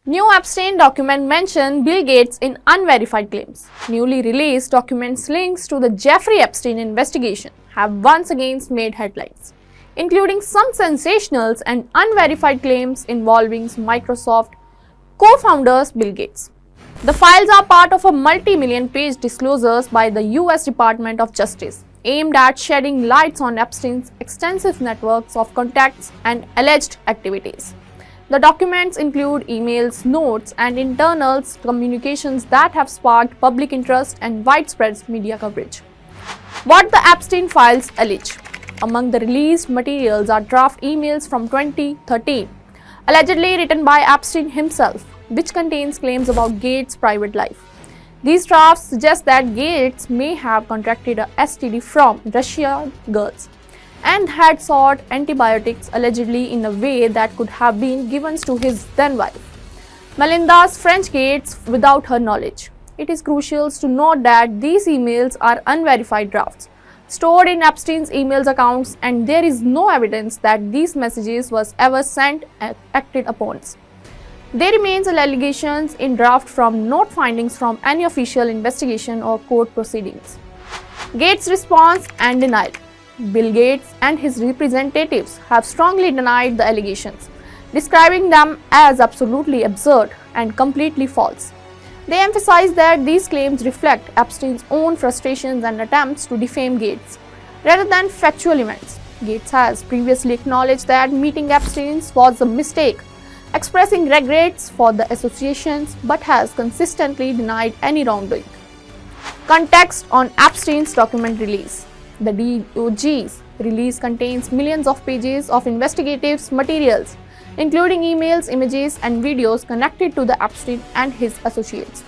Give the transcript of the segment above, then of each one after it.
New Epstein document mention Bill Gates in unverified claims. Newly released documents links to the Jeffrey Epstein investigation have once again made headlines, including some sensational and unverified claims involving Microsoft co-founders Bill Gates. The files are part of a multi-million-page disclosures by the US Department of Justice, aimed at shedding light on Epstein's extensive networks of contacts and alleged activities. The documents include emails, notes, and internal communications that have sparked public interest and widespread media coverage. What the Epstein files allege? Among the released materials are draft emails from 2013, allegedly written by Epstein himself, which contains claims about Gates' private life. These drafts suggest that Gates may have contracted a STD from Russian girls and had sought antibiotics allegedly in a way that could have been given to his then-wife, Melinda's French Gates, without her knowledge. It is crucial to note that these emails are unverified drafts, stored in Epstein's emails accounts, and there is no evidence that these messages was ever sent and acted upon. There remains allegations in draft from not findings from any official investigation or court proceedings. Gates' response and denial. Bill Gates and his representatives have strongly denied the allegations, describing them as absolutely absurd and completely false. They emphasize that these claims reflect Epstein's own frustrations and attempts to defame Gates, rather than factual events. Gates has previously acknowledged that meeting Epstein was a mistake, expressing regrets for the associations, but has consistently denied any wrongdoing. Context on Epstein's document release. The DOJ's release contains millions of pages of investigative materials, including emails, images, and videos connected to the Epstein and his associates.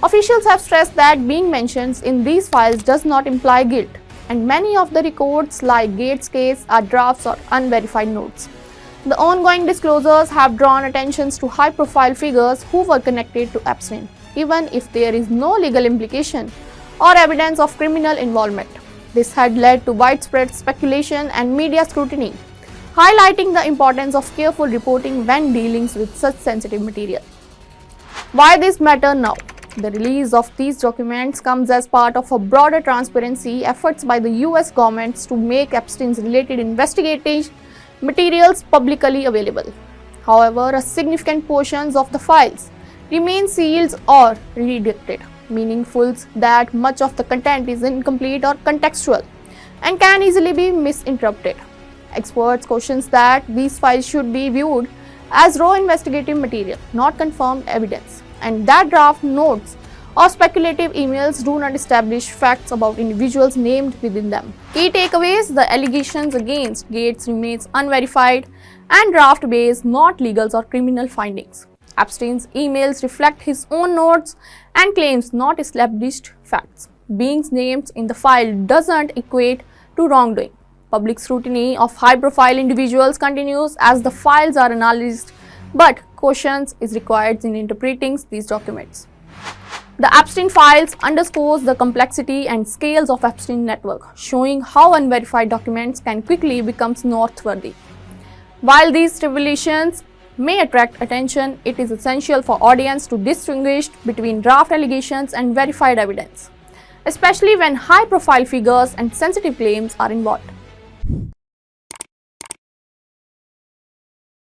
Officials have stressed that being mentioned in these files does not imply guilt, and many of the records, like Gates' case, are drafts or unverified notes. The ongoing disclosures have drawn attention to high-profile figures who were connected to Epstein, even if there is no legal implication or evidence of criminal involvement. This had led to widespread speculation and media scrutiny, highlighting the importance of careful reporting when dealing with such sensitive material. Why this matter now? The release of these documents comes as part of a broader transparency efforts by the US government to make Epstein's related investigative materials publicly available. However, a significant portions of the files remain sealed or redacted, meaningful that much of the content is incomplete or contextual and can easily be misinterpreted. Experts caution that these files should be viewed as raw investigative material, not confirmed evidence, and that draft notes or speculative emails do not establish facts about individuals named within them. Key takeaways: the allegations against Gates remains unverified and draft-based, not legal or criminal findings. Epstein's emails reflect his own notes and claims, not established facts. Being named in the file doesn't equate to wrongdoing. Public scrutiny of high-profile individuals continues as the files are analyzed, but caution is required in interpreting these documents. The Epstein files underscores the complexity and scales of Epstein network, showing how unverified documents can quickly become noteworthy. While these revelations may attract attention, it is essential for audience to distinguish between draft allegations and verified evidence, especially when high-profile figures and sensitive claims are involved.